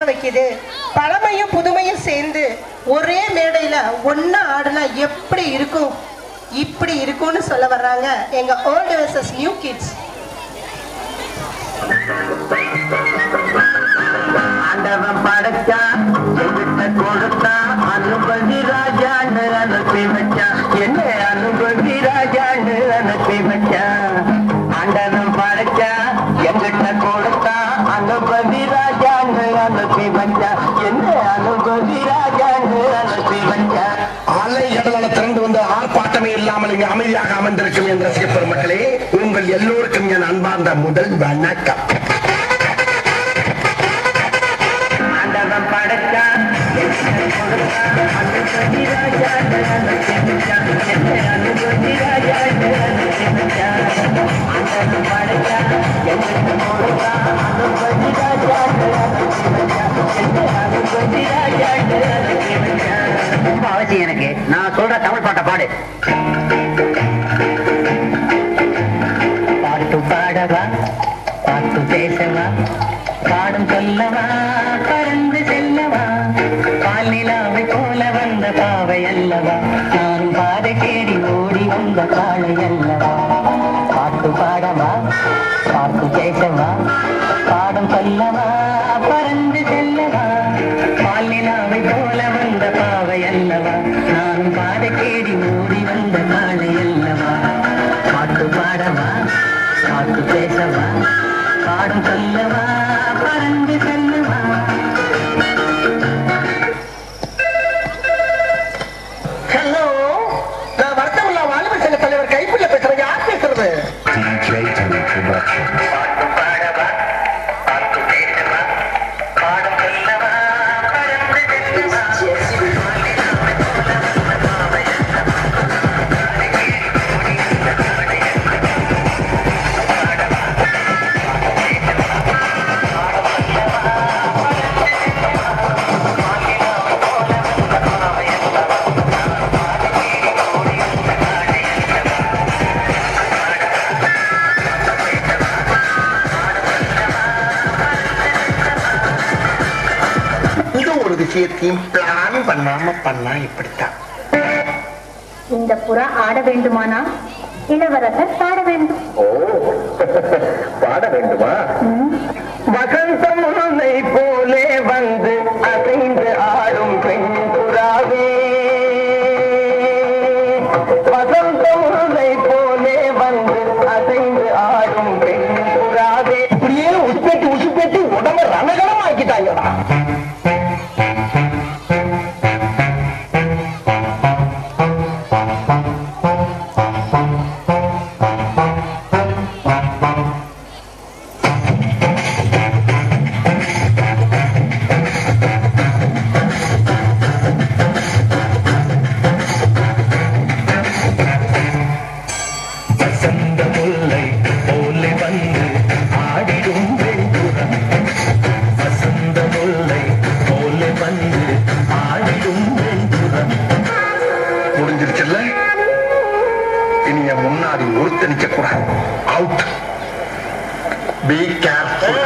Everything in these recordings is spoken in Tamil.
வைக்குது. பழமையும் புதுமையும் சேர்ந்து ஒரே மேடையில ஒன்னா ஆடுனா எப்படி இருக்கும், இப்படி இருக்கும்னு சொல்ல வர்றாங்க எங்க ஓல்டு வெர்சஸ் நியூ கிட்ஸ். ஆண்டவன் படைச்சா எங்கிட்ட கொடுத்தா அனுபவி ராஜான்னு அனுப்பி வச்சா, என்ன அனுபவி ராஜான்னு அனுப்பி வச்சா. ஆண்டவன் படைச்சா எங்கிட்ட கொடுத்தா அனுபவி ராஜான்னு அனுப்பி வச்சா, என்ன அனுபவி ராஜான்னு அனுப்பி வச்சா. ஆலை எடலால திறந்து வந்து ஆர்ப்பாட்டமே இல்லாமல் இங்கு அமைதியாக அமர்ந்திருக்கும் என்ற ரசிக பெருமக்களே, உங்கள் எல்லோருக்கும் என் அன்பார்ந்த முதல் வணக்கம். ஆண்டவன் படைச்சா அனுபவி ராஜான்னு அனுப்பி வச்சா, என்ன அனுபவி ராஜான்னு அனுப்பி வச்சா. ஆண்டவன் படைச்சா எங்கிட்ட கொடுத்தா அனுபவி ராஜான்னு அனுப்பி வச்சா, என்ன அனுபவி ராஜான்னு அனுப்பி வச்சா. ரொம்ப அவசியம் எனக்கு. நான் சொல்ற தமிழ் பாட்டை பாடு. பாட்டு பாடவா, பாட்டு பேசவா, பாடும் சொல்லவா, பறந்து செல்லவா, பால் நிலாவை போல வந்த பாவை அல்லவா, நானும் பாதை தேடி ஓடி வந்த காளை அல்லவா. பாட்டு பாடவா, பாட்டு பேசவா, பாடும் சொல்லவா, பறந்து செல்லவா, பால் நிலாவை போல வந்த பாவை அல்லவா, நானும் பாதை தேடி ஓடி வந்த காளை அல்லவா. பாட்டு பாடவா, பாட்டு பேசவா, பாடும் சொல்லவா, பறந்து செல்லவா. ஹலோ, நான் வர்த்தமுல்லா வாலிப சங்க தலைவர் கைப்புள்ள பேசுறேன். யார் பேசுறது? பாட்டு பாடவா, பாட்டு பேசவா, பாடும் சொல்லவா, பறந்து செல்லவா. இது ஒரு விஷயத்தையும் பிளான் பண்ணாம பண்ணா இப்படித்தான். இந்த புறா ஆட வேண்டுமானா இளவரசர் பாட வேண்டும். ஓ, பாட வேண்டுமா? வசந்தம் உன்னை போலே வந்து அசைந்து ஆடும் பெண் புறாவே, வசந்தம் உன்னை போலே வந்து அசைந்து ஆடும் பெண் புறாவே. இப்படியே உசுப்பேட்டி உடம்ப ரணகலம் ஆக்கிட்டாங்கடா. முடிஞ்சிருச்சுல்ல, இனி என் முன்னாடி ஒருத்த நிக்க கூடாது. Out. Be careful.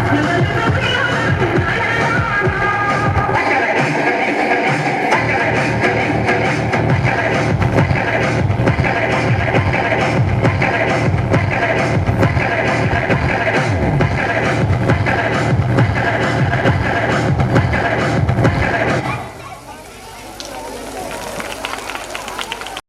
Thank you.